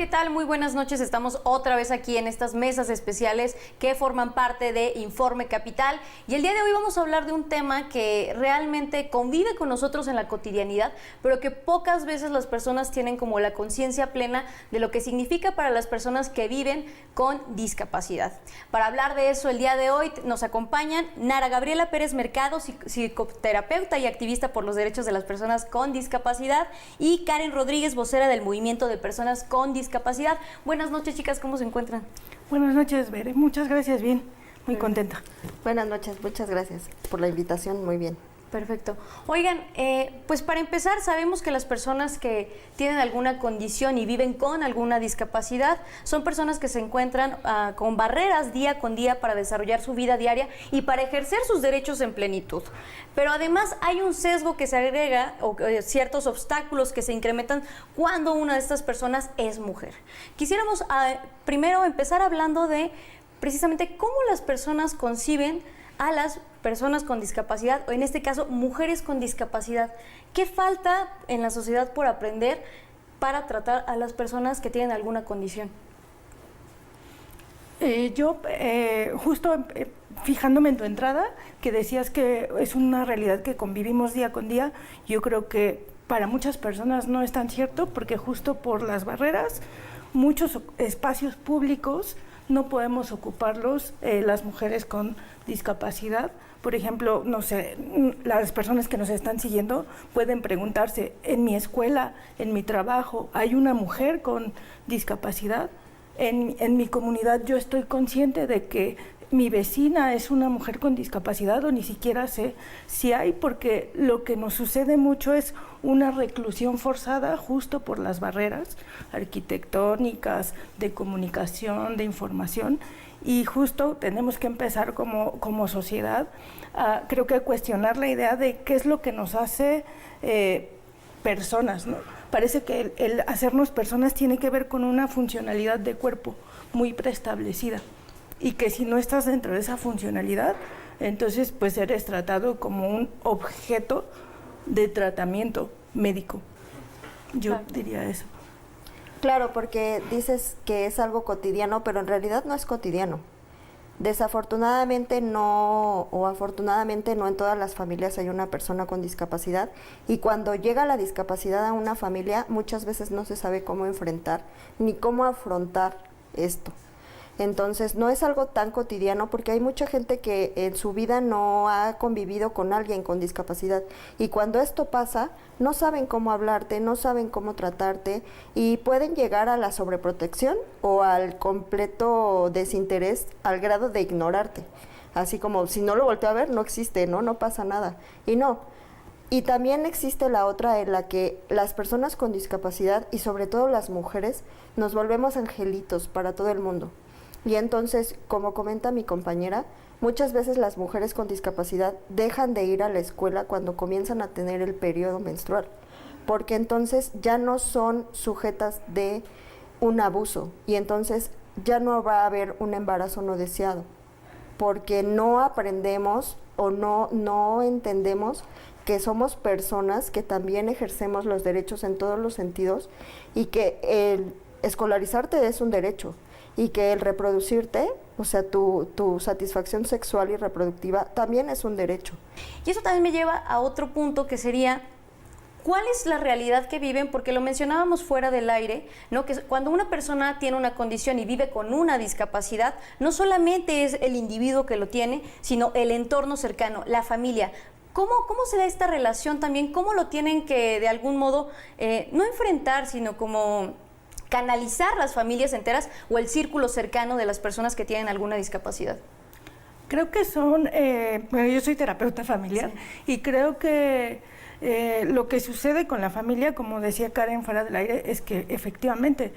¿qué tal? Muy buenas noches. Estamos otra vez aquí en estas mesas especiales que forman parte de Informe Capital. Y el día de hoy vamos a hablar de un tema que realmente convive con nosotros en la cotidianidad, pero que pocas veces las personas tienen como la conciencia plena de lo que significa para las personas que viven con discapacidad. Para hablar de eso, el día de hoy nos acompañan Nara Gabriela Pérez Mercado, psicoterapeuta y activista por los derechos de las personas con discapacidad, y Karen Rodríguez, vocera del Movimiento de Personas con Discapacidad. Buenas noches, chicas, ¿cómo se encuentran? Buenas noches, Bere. Muchas gracias, bien. Muy contenta. Buenas noches, muchas gracias por la invitación, muy bien. Perfecto. Oigan, pues para empezar, sabemos que las personas que tienen alguna condición y viven con alguna discapacidad son personas que se encuentran con barreras día con día para desarrollar su vida diaria y para ejercer sus derechos en plenitud. Pero además hay un sesgo que se agrega, o ciertos obstáculos que se incrementan cuando una de estas personas es mujer. Quisiéramos primero empezar hablando de precisamente cómo las personas conciben a las personas con discapacidad, o en este caso, mujeres con discapacidad. ¿Qué falta en la sociedad por aprender para tratar a las personas que tienen alguna condición? Justo fijándome en tu entrada, que decías que es una realidad que convivimos día con día, yo creo que para muchas personas no es tan cierto, porque justo por las barreras, muchos espacios públicos no podemos ocuparlos las mujeres con discapacidad. Por ejemplo, no sé, las personas que nos están siguiendo pueden preguntarse, en mi escuela, en mi trabajo, ¿hay una mujer con discapacidad? En mi comunidad yo estoy consciente de que mi vecina es una mujer con discapacidad, o ni siquiera sé si hay, porque lo que nos sucede mucho es una reclusión forzada justo por las barreras arquitectónicas, de comunicación, de información, y justo tenemos que empezar como sociedad creo que a cuestionar la idea de qué es lo que nos hace personas, ¿no? Parece que el hacernos personas tiene que ver con una funcionalidad de cuerpo muy preestablecida, y que si no estás dentro de esa funcionalidad, entonces pues eres tratado como un objeto de tratamiento médico. Yo diría eso. Claro, porque dices que es algo cotidiano, pero en realidad no es cotidiano. Desafortunadamente no, o afortunadamente no, en todas las familias hay una persona con discapacidad, y cuando llega la discapacidad a una familia, muchas veces no se sabe cómo enfrentar ni cómo afrontar esto. Entonces no es algo tan cotidiano, porque hay mucha gente que en su vida no ha convivido con alguien con discapacidad, y cuando esto pasa no saben cómo hablarte, no saben cómo tratarte, y pueden llegar a la sobreprotección o al completo desinterés, al grado de ignorarte, así como si no lo volteo a ver no existe, no pasa nada, y no. Y también existe la otra, en la que las personas con discapacidad, y sobre todo las mujeres, nos volvemos angelitos para todo el mundo. Y entonces, como comenta mi compañera, muchas veces las mujeres con discapacidad dejan de ir a la escuela cuando comienzan a tener el periodo menstrual, porque entonces ya no son sujetas de un abuso, y entonces ya no va a haber un embarazo no deseado, porque no aprendemos o no entendemos que somos personas que también ejercemos los derechos en todos los sentidos, y que el escolarizarte es un derecho, y que el reproducirte, o sea, tu satisfacción sexual y reproductiva también es un derecho. Y eso también me lleva a otro punto, que sería, ¿cuál es la realidad que viven? Porque lo mencionábamos fuera del aire, ¿no? Que cuando una persona tiene una condición y vive con una discapacidad, no solamente es el individuo que lo tiene, sino el entorno cercano, la familia. ¿Cómo se da esta relación también? ¿Cómo lo tienen que, de algún modo, no enfrentar, sino como canalizar las familias enteras o el círculo cercano de las personas que tienen alguna discapacidad? Creo que son, bueno, yo soy terapeuta familiar, sí, y creo que lo que sucede con la familia, como decía Karen fuera del aire, es que efectivamente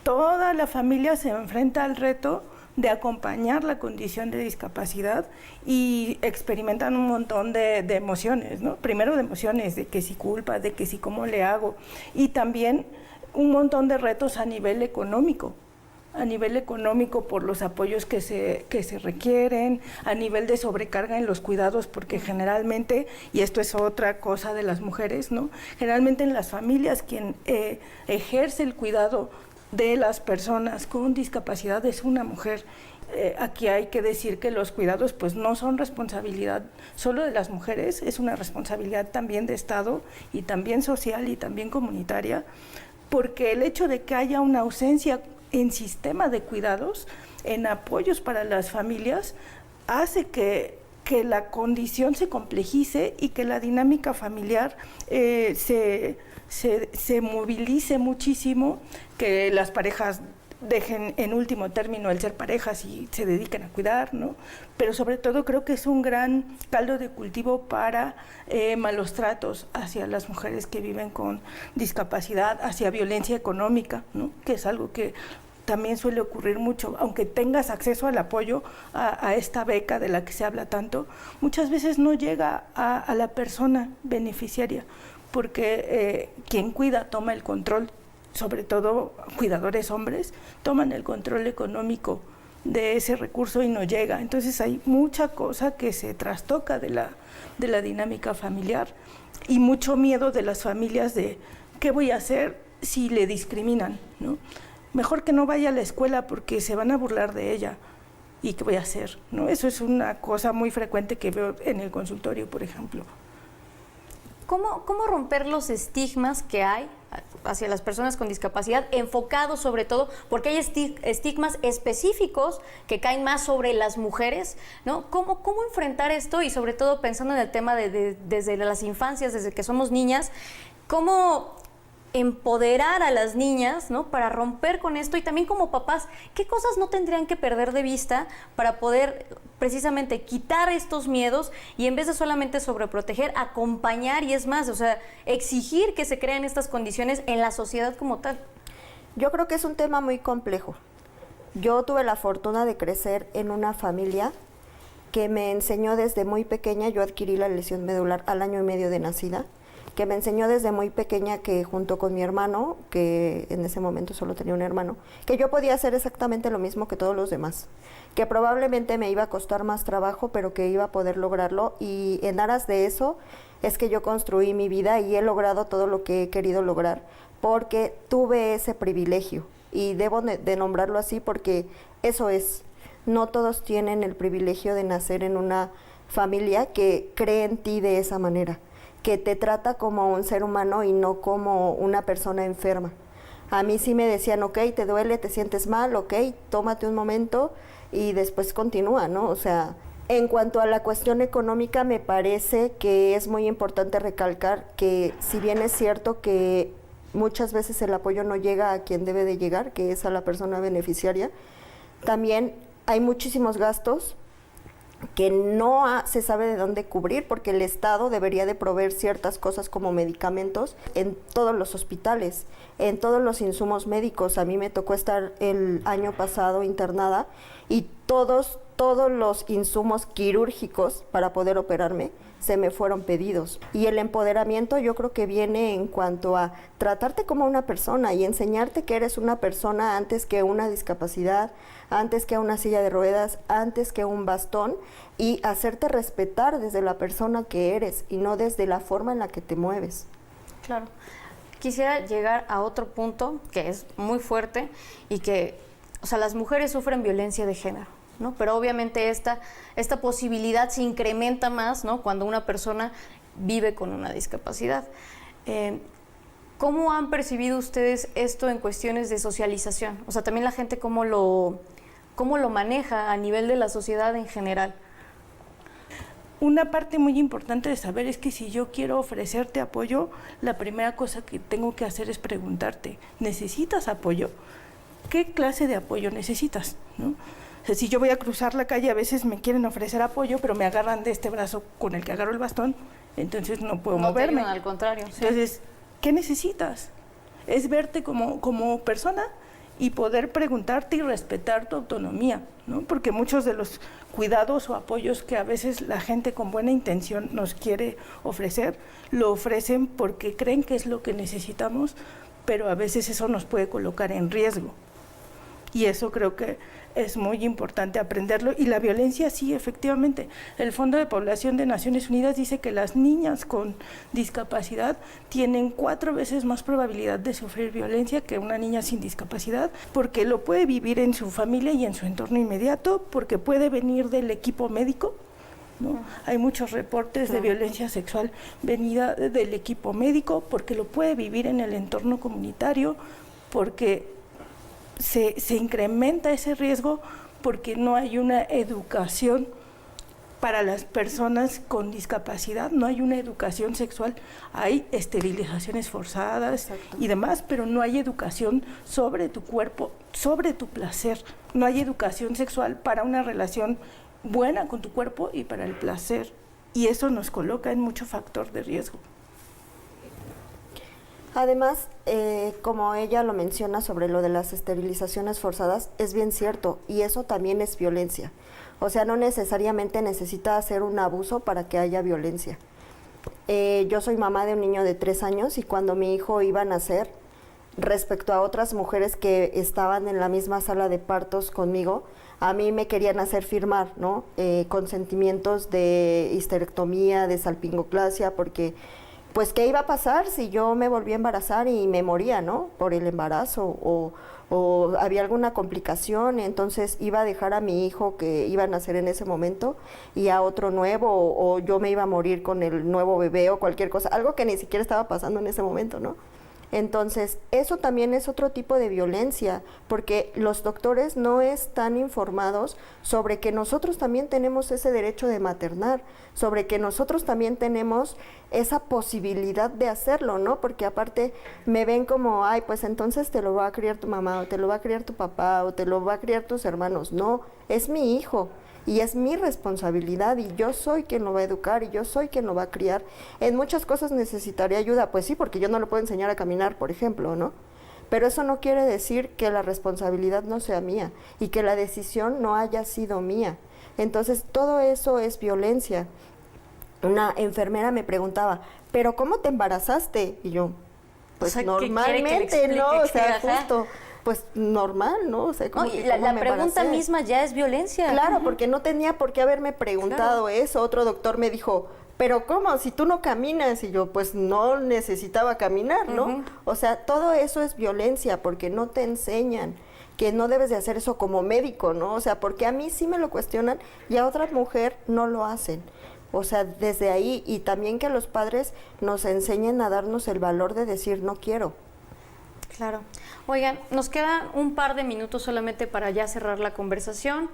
toda la familia se enfrenta al reto de acompañar la condición de discapacidad, y experimentan un montón de emociones, ¿no? Primero de emociones, de que si culpa, de que si cómo le hago, y también un montón de retos a nivel económico por los apoyos que se requieren, a nivel de sobrecarga en los cuidados, porque generalmente, y esto es otra cosa de las mujeres, ¿no? Generalmente en las familias quien ejerce el cuidado de las personas con discapacidad es una mujer. Aquí hay que decir que los cuidados pues no son responsabilidad solo de las mujeres, es una responsabilidad también de Estado y también social y también comunitaria, porque el hecho de que haya una ausencia en sistema de cuidados, en apoyos para las familias, hace que la condición se complejice y que la dinámica familiar se movilice muchísimo, que las parejas dejen en último término el ser parejas y se dediquen a cuidar, ¿no? Pero sobre todo creo que es un gran caldo de cultivo para malos tratos hacia las mujeres que viven con discapacidad, hacia violencia económica, ¿no? Que es algo que también suele ocurrir mucho, aunque tengas acceso al apoyo a esta beca de la que se habla tanto, muchas veces no llega a la persona beneficiaria, porque quien cuida toma el control, sobre todo cuidadores hombres, toman el control económico de ese recurso y no llega. Entonces hay mucha cosa que se trastoca de la dinámica familiar y mucho miedo de las familias de qué voy a hacer si le discriminan, ¿no? Mejor que no vaya a la escuela porque se van a burlar de ella. ¿Y qué voy a hacer? ¿No? Eso es una cosa muy frecuente que veo en el consultorio, por ejemplo. ¿Cómo romper los estigmas que hay hacia las personas con discapacidad, enfocados sobre todo, porque hay estigmas específicos que caen más sobre las mujeres, ¿no? ¿Cómo enfrentar esto? Y sobre todo pensando en el tema desde las infancias, desde que somos niñas, ¿cómo empoderar a las niñas, ¿no? Para romper con esto? Y también como papás, ¿qué cosas no tendrían que perder de vista para poder precisamente quitar estos miedos y en vez de solamente sobreproteger, acompañar y es más, o sea, exigir que se creen estas condiciones en la sociedad como tal? Yo creo que es un tema muy complejo. Yo tuve la fortuna de crecer en una familia que me enseñó desde muy pequeña. Yo adquirí la lesión medular al 1 año y medio de nacida, que me enseñó desde muy pequeña que junto con mi hermano, que en ese momento solo tenía un hermano, que yo podía hacer exactamente lo mismo que todos los demás, que probablemente me iba a costar más trabajo, pero que iba a poder lograrlo, y en aras de eso es que yo construí mi vida y he logrado todo lo que he querido lograr, porque tuve ese privilegio, y debo de nombrarlo así porque eso es. No todos tienen el privilegio de nacer en una familia que cree en ti de esa manera, que te trata como un ser humano y no como una persona enferma. A mí sí me decían, ok, te duele, te sientes mal, ok, tómate un momento y después continúa, ¿no? O sea, en cuanto a la cuestión económica, me parece que es muy importante recalcar que si bien es cierto que muchas veces el apoyo no llega a quien debe de llegar, que es a la persona beneficiaria, también hay muchísimos gastos que no se sabe de dónde cubrir, porque el Estado debería de proveer ciertas cosas como medicamentos en todos los hospitales, en todos los insumos médicos. A mí me tocó estar el año pasado internada y todos los insumos quirúrgicos para poder operarme se me fueron pedidos. Y el empoderamiento yo creo que viene en cuanto a tratarte como una persona y enseñarte que eres una persona antes que una discapacidad, antes que una silla de ruedas, antes que un bastón, y hacerte respetar desde la persona que eres y no desde la forma en la que te mueves. Claro. Quisiera llegar a otro punto que es muy fuerte y que, o sea, las mujeres sufren violencia de género, ¿no? Pero obviamente esta posibilidad se incrementa más, ¿no? Cuando una persona vive con una discapacidad. ¿Cómo han percibido ustedes esto en cuestiones de socialización? O sea, también la gente cómo lo maneja a nivel de la sociedad en general. Una parte muy importante de saber es que si yo quiero ofrecerte apoyo, la primera cosa que tengo que hacer es preguntarte, ¿necesitas apoyo? ¿Qué clase de apoyo necesitas? ¿No? O sea, si yo voy a cruzar la calle, a veces me quieren ofrecer apoyo, pero me agarran de este brazo con el que agarro el bastón, entonces no puedo moverme. No, al contrario. Sí. Entonces, ¿qué necesitas? Es verte como persona y poder preguntarte y respetar tu autonomía, ¿no? Porque muchos de los cuidados o apoyos que a veces la gente con buena intención nos quiere ofrecer, lo ofrecen porque creen que es lo que necesitamos, pero a veces eso nos puede colocar en riesgo. Y eso creo que es muy importante aprenderlo. Y la violencia, sí, efectivamente. El Fondo de Población de Naciones Unidas dice que las niñas con discapacidad tienen 4 veces más probabilidad de sufrir violencia que una niña sin discapacidad, porque lo puede vivir en su familia y en su entorno inmediato, porque puede venir del equipo médico, ¿no? Hay muchos reportes de violencia sexual venida del equipo médico, porque lo puede vivir en el entorno comunitario, porque se incrementa ese riesgo porque no hay una educación para las personas con discapacidad, no hay una educación sexual, hay esterilizaciones forzadas y demás, pero no hay educación sobre tu cuerpo, sobre tu placer, no hay educación sexual para una relación buena con tu cuerpo y para el placer, y eso nos coloca en mucho factor de riesgo. Además, como ella lo menciona sobre lo de las esterilizaciones forzadas, es bien cierto, y eso también es violencia. O sea, no necesariamente necesita hacer un abuso para que haya violencia. Yo soy mamá de un niño de 3 años y cuando mi hijo iba a nacer, respecto a otras mujeres que estaban en la misma sala de partos conmigo, a mí me querían hacer firmar, ¿no? Consentimientos de histerectomía, de salpingoclasia, porque pues qué iba a pasar si yo me volví a embarazar y me moría, ¿no? Por el embarazo o había alguna complicación, entonces iba a dejar a mi hijo que iba a nacer en ese momento y a otro nuevo o yo me iba a morir con el nuevo bebé o cualquier cosa, algo que ni siquiera estaba pasando en ese momento, ¿no? Entonces, eso también es otro tipo de violencia, porque los doctores no están informados sobre que nosotros también tenemos ese derecho de maternar, sobre que nosotros también tenemos esa posibilidad de hacerlo, ¿no? Porque aparte me ven como, ay, pues entonces te lo va a criar tu mamá, o te lo va a criar tu papá, o te lo va a criar tus hermanos. No, es mi hijo. Y es mi responsabilidad y yo soy quien lo va a educar y yo soy quien lo va a criar. En muchas cosas necesitaría ayuda, pues sí, porque yo no lo puedo enseñar a caminar, por ejemplo, ¿no? Pero eso no quiere decir que la responsabilidad no sea mía y que la decisión no haya sido mía. Entonces, todo eso es violencia. Una enfermera me preguntaba, ¿pero cómo te embarazaste? Y yo, pues, o sea, normalmente, ¿no? O sea, justo, pues normal, ¿no? O sea, como que la pregunta misma ya es violencia. Claro, porque no tenía por qué haberme preguntado eso. Otro doctor me dijo, ¿pero cómo? Si tú no caminas. Y yo, pues no necesitaba caminar, ¿no? O sea, todo eso es violencia porque no te enseñan que no debes de hacer eso como médico, ¿no? O sea, porque a mí sí me lo cuestionan y a otra mujer no lo hacen. O sea, desde ahí, y también que los padres nos enseñen a darnos el valor de decir no quiero. Claro. Oigan, nos quedan un par de minutos solamente para ya cerrar la conversación.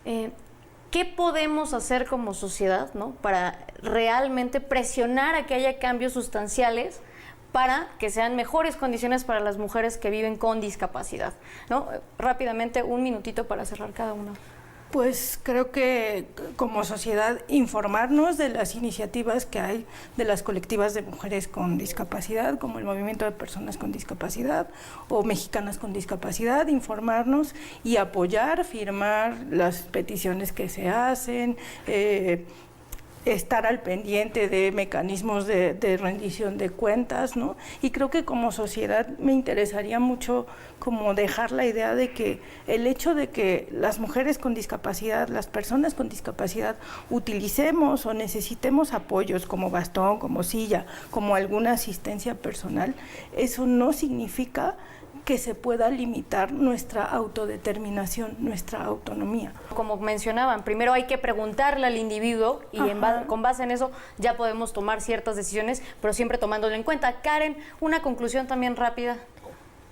¿Qué podemos hacer como sociedad, ¿no? Para realmente presionar a que haya cambios sustanciales para que sean mejores condiciones para las mujeres que viven con discapacidad, ¿no? Rápidamente, un minutito para cerrar cada uno. Pues creo que como sociedad informarnos de las iniciativas que hay de las colectivas de mujeres con discapacidad, como el Movimiento de Personas con Discapacidad o Mexicanas con Discapacidad, informarnos y apoyar, firmar las peticiones que se hacen, estar al pendiente de mecanismos de rendición de cuentas, ¿no? Y creo que como sociedad me interesaría mucho como dejar la idea de que el hecho de que las mujeres con discapacidad, las personas con discapacidad, utilicemos o necesitemos apoyos como bastón, como silla, como alguna asistencia personal, eso no significa que se pueda limitar nuestra autodeterminación, nuestra autonomía. Como mencionaban, primero hay que preguntarle al individuo y con base en eso ya podemos tomar ciertas decisiones, pero siempre tomándolo en cuenta. Karen, una conclusión también rápida.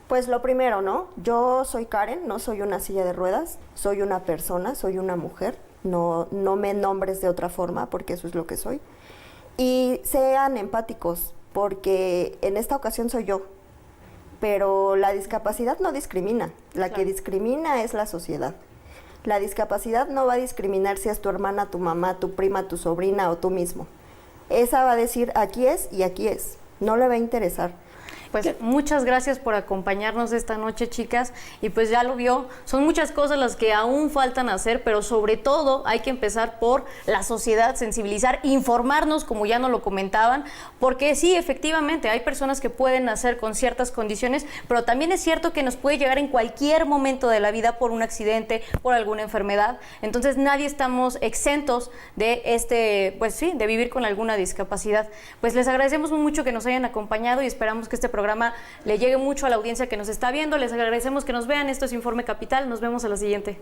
Pues lo primero, ¿no? Yo soy Karen, no soy una silla de ruedas, soy una persona, soy una mujer, no me nombres de otra forma porque eso es lo que soy. Y sean empáticos porque en esta ocasión soy yo. Pero la discapacidad no discrimina, la que discrimina es la sociedad. La discapacidad no va a discriminar si es tu hermana, tu mamá, tu prima, tu sobrina o tú mismo. Esa va a decir aquí es y aquí es, no le va a interesar. Pues muchas gracias por acompañarnos esta noche, chicas. Y pues ya lo vio, son muchas cosas las que aún faltan hacer, pero sobre todo hay que empezar por la sociedad, sensibilizar, informarnos, como ya nos lo comentaban, porque sí, efectivamente, hay personas que pueden nacer con ciertas condiciones, pero también es cierto que nos puede llegar en cualquier momento de la vida por un accidente, por alguna enfermedad. Entonces nadie estamos exentos de pues sí, de vivir con alguna discapacidad. Pues les agradecemos mucho que nos hayan acompañado y esperamos que este programa le llegue mucho a la audiencia que nos está viendo. Les agradecemos que nos vean. Esto es Informe Capital. Nos vemos a la siguiente.